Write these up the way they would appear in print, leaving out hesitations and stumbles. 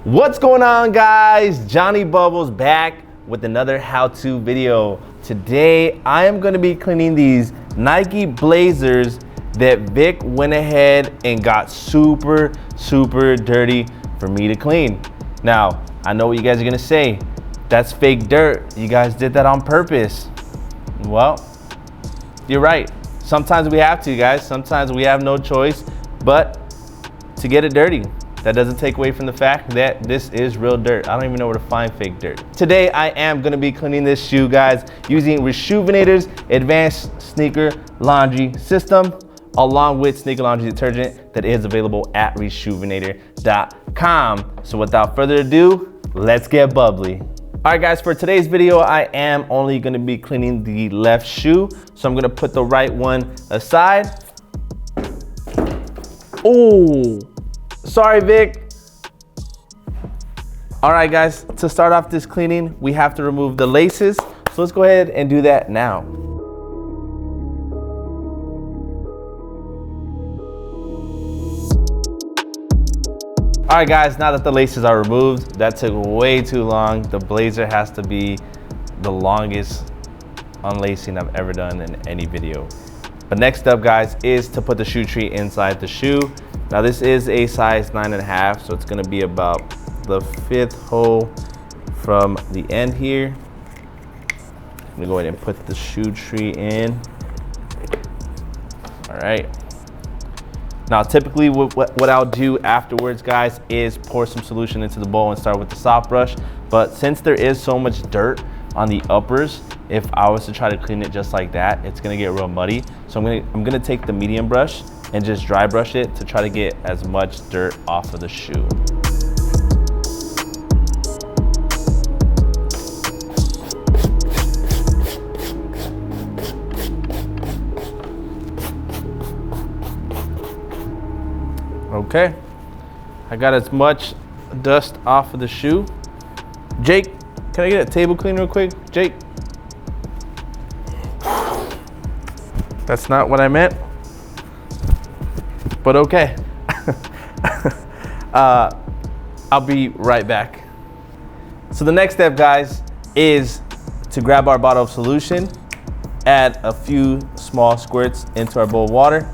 What's going on, guys? Jonny Bubbles back with another how-to video. Today I am going to be cleaning these Nike Blazers that Vic went ahead and got super dirty for me to clean. Now I know what you guys are gonna say, that's fake dirt, you guys did that on purpose. Well, you're right. Sometimes we have to, guys. Sometimes we have no choice but to get it dirty. That doesn't take away from the fact that this is real dirt. I don't even know where to find fake dirt. Today, I am gonna be cleaning this shoe, guys, using Reshoevn8r's Advanced Sneaker Laundry System, along with Sneaker Laundry Detergent that is available at Reshoevn8r.com. So without further ado, let's get bubbly. All right, guys, for today's video, I am only gonna be cleaning the left shoe. So I'm gonna put the right one aside. Oh, sorry, Vic. All right, guys, to start off this cleaning, we have to remove the laces. So let's go ahead and do that now. All right, guys, now that the laces are removed, that took way too long. The Blazer has to be the longest unlacing I've ever done in any video. But next up, guys, is to put the shoe tree inside the shoe. Now this is a size 9.5, so it's gonna be about the 5th hole from the end here. I'm gonna go ahead and put the shoe tree in. All right. Now, typically what I'll do afterwards, guys, is pour some solution into the bowl and start with the soft brush. But since there is so much dirt on the uppers, if I was to try to clean it just like that, it's gonna get real muddy. So I'm gonna take the medium brush and just dry brush it to try to get as much dirt off of the shoe. Okay, I got as much dust off of the shoe. Jake, can I get a table cleaner real quick? Jake. That's not what I meant, but okay. I'll be right back. So the next step, guys, is to grab our bottle of solution, add a few small squirts into our bowl of water.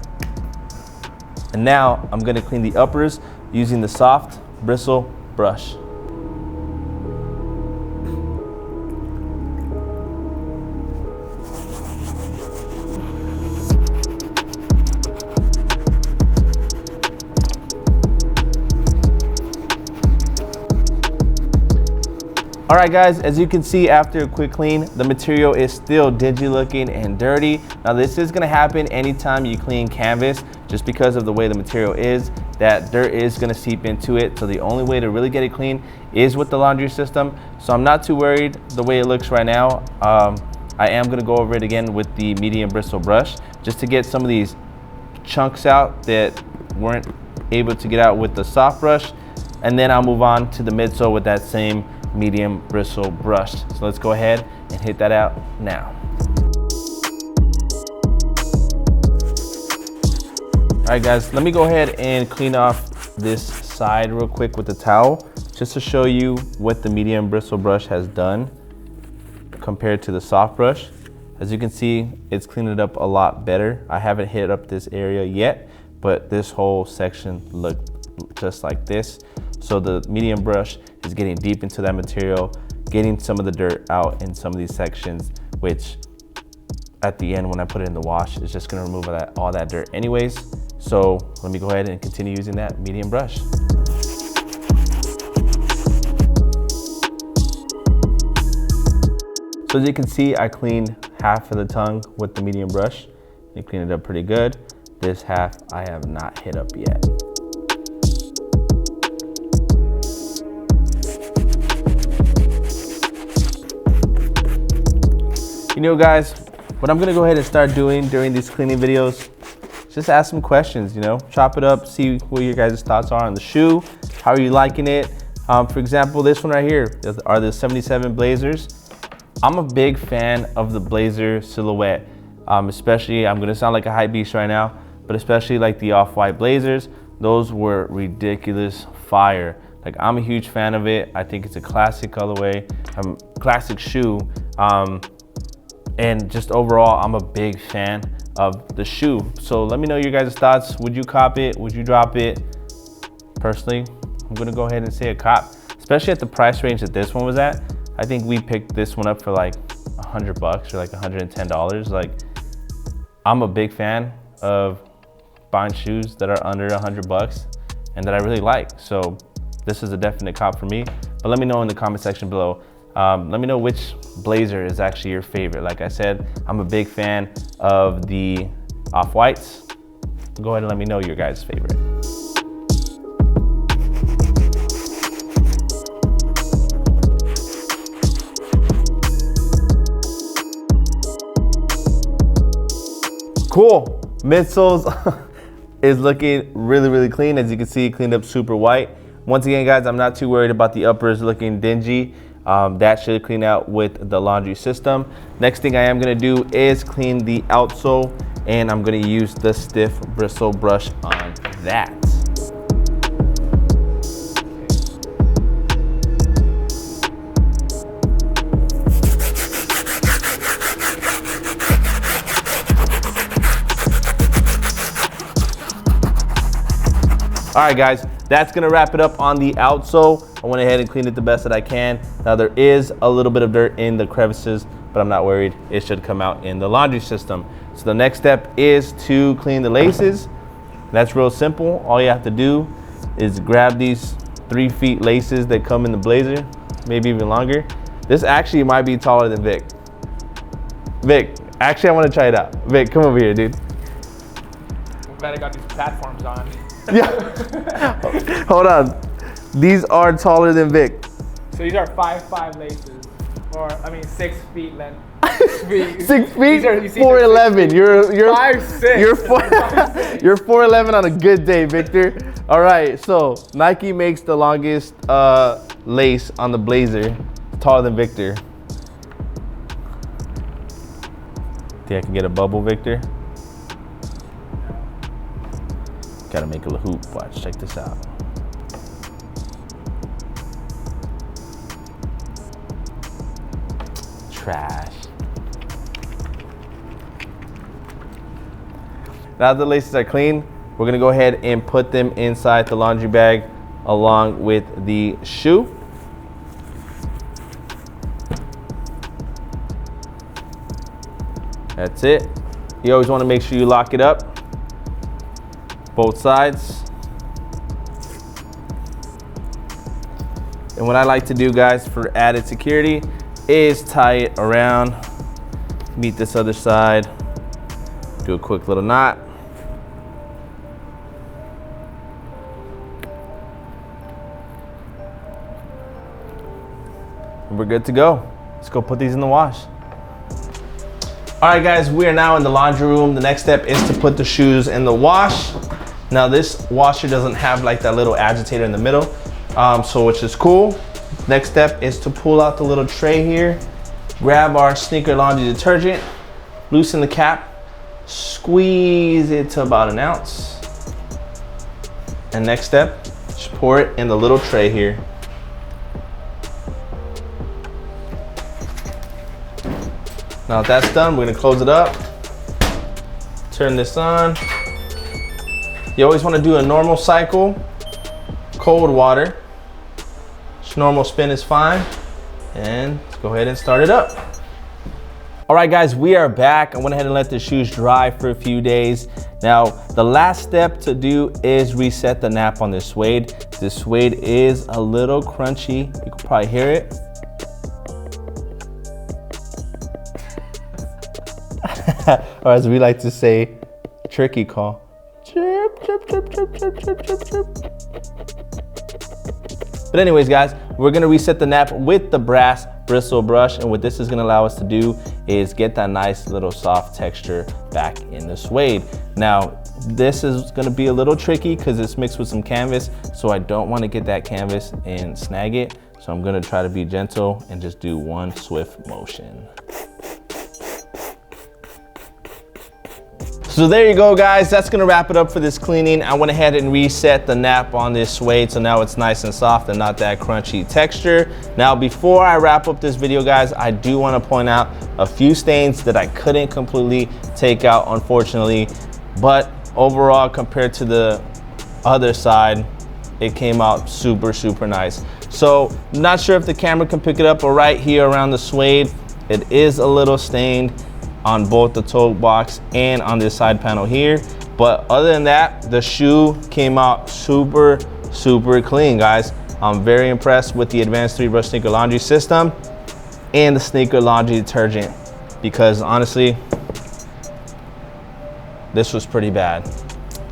And now I'm gonna clean the uppers using the soft bristle brush. All right, guys, as you can see, after a quick clean, the material is still dingy looking and dirty. Now this is gonna happen anytime you clean canvas, just because of the way the material is, that dirt is gonna seep into it. So the only way to really get it clean is with the laundry system. So I'm not too worried the way it looks right now. I am gonna go over it again with the medium bristle brush, just to get some of these chunks out that weren't able to get out with the soft brush. And then I'll move on to the midsole with that same medium bristle brush. So let's go ahead and hit that out now. All right, guys, let me go ahead and clean off this side real quick with the towel, just to show you what the medium bristle brush has done compared to the soft brush. As you can see, it's cleaned it up a lot better. I haven't hit up this area yet, but this whole section looked just like this. So the medium brush is getting deep into that material, getting some of the dirt out in some of these sections, which at the end when I put it in the wash, it's just gonna remove all that dirt anyways. So let me go ahead and continue using that medium brush. So as you can see, I cleaned half of the tongue with the medium brush. You cleaned it up pretty good. This half I have not hit up yet. You know, guys, what I'm gonna go ahead and start doing during these cleaning videos, just ask some questions, you know, chop it up, see what your guys' thoughts are on the shoe. How are you liking it? For example, this one right here are the 77 Blazers. I'm a big fan of the Blazer silhouette, especially, I'm gonna sound like a hype beast right now, but especially like the off-white Blazers. Those were ridiculous fire. Like, I'm a huge fan of it. I think it's a classic colorway, classic shoe. And just overall, I'm a big fan of the shoe. So let me know your guys' thoughts. Would you cop it? Would you drop it? Personally, I'm gonna go ahead and say a cop, especially at the price range that this one was at. I think we picked this one up for like $100 or like $110. Like, I'm a big fan of buying shoes that are under $100 and that I really like. So this is a definite cop for me. But let me know in the comment section below. Let me know which blazer is actually your favorite. Like I said, I'm a big fan of the off-whites. Go ahead and let me know your guys' favorite. Cool. Midsoles is looking really clean. As you can see, cleaned up super white. Once again, guys, I'm not too worried about the uppers looking dingy. That should clean out with the laundry system. Next thing I am gonna do is clean the outsole, and I'm gonna use the stiff bristle brush on that. All right, guys, that's gonna wrap it up on the outsole. I went ahead and cleaned it the best that I can. Now, there is a little bit of dirt in the crevices, but I'm not worried. It should come out in the laundry system. So the next step is to clean the laces. That's real simple. All you have to do is grab these 3 feet laces that come in the blazer, maybe even longer. This actually might be taller than Vic. Vic, actually I wanna try it out. Vic, come over here, dude. I'm glad I got these platforms on. Yeah. Hold on. These are taller than Vic. So these are 5'5" laces, or I mean 6 feet length. 6 feet? 4'11". You're 5'6". You're 4'11" on a good day, Victor. All right. So Nike makes the longest lace on the blazer, taller than Victor. Think I can get a bubble, Victor? Gotta make a hoop. Watch, check this out. Trash. Now the laces are clean, we're gonna go ahead and put them inside the laundry bag along with the shoe. That's it. You always wanna make sure you lock it up. Both sides. And what I like to do, guys, for added security is tie it around, meet this other side, do a quick little knot. And we're good to go. Let's go put these in the wash. All right, guys, we are now in the laundry room. The next step is to put the shoes in the wash. Now this washer doesn't have like that little agitator in the middle, so which is cool. Next step is to pull out the little tray here, grab our Sneaker Laundry Detergent, loosen the cap, squeeze it to about 1 ounce. And next step, just pour it in the little tray here. Now that that's done, we're gonna close it up, turn this on. You always wanna do a normal cycle, cold water. Just normal spin is fine. And let's go ahead and start it up. All right, guys, we are back. I went ahead and let the shoes dry for a few days. Now, the last step to do is reset the nap on this suede. This suede is a little crunchy. You can probably hear it. Or as we like to say, tricky call. Chirp, chirp, chirp, chirp, chirp, chirp, chirp, chirp. But anyways, guys, we're gonna reset the nap with the brass bristle brush, and what this is gonna allow us to do is get that nice little soft texture back in the suede. Now, this is gonna be a little tricky because it's mixed with some canvas, so I don't wanna get that canvas and snag it. So I'm gonna try to be gentle and just do one swift motion. So there you go, guys. That's gonna wrap it up for this cleaning. I went ahead and reset the nap on this suede, so now it's nice and soft and not that crunchy texture. Now, before I wrap up this video, guys, I do wanna point out a few stains that I couldn't completely take out, unfortunately. But overall, compared to the other side, it came out super, super nice. So, not sure if the camera can pick it up, but right here around the suede, it is a little stained on both the toe box and on this side panel here. But other than that, the shoe came out super, super clean, guys. I'm very impressed with the advanced 3-brush sneaker laundry system and the sneaker laundry detergent, because honestly, this was pretty bad.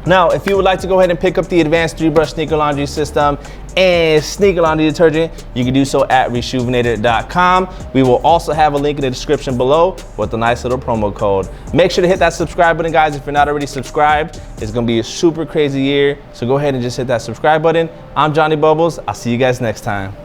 Now, if you would like to go ahead and pick up the advanced 3-brush sneaker laundry system and sneaker laundry detergent, you can do so at Reshoevn8r.com. We will also have a link in the description below with a nice little promo code. Make sure to hit that subscribe button, guys, if you're not already subscribed. It's gonna be a super crazy year, so go ahead and just hit that subscribe button. I'm Jonny Bubbles. I'll see you guys next time.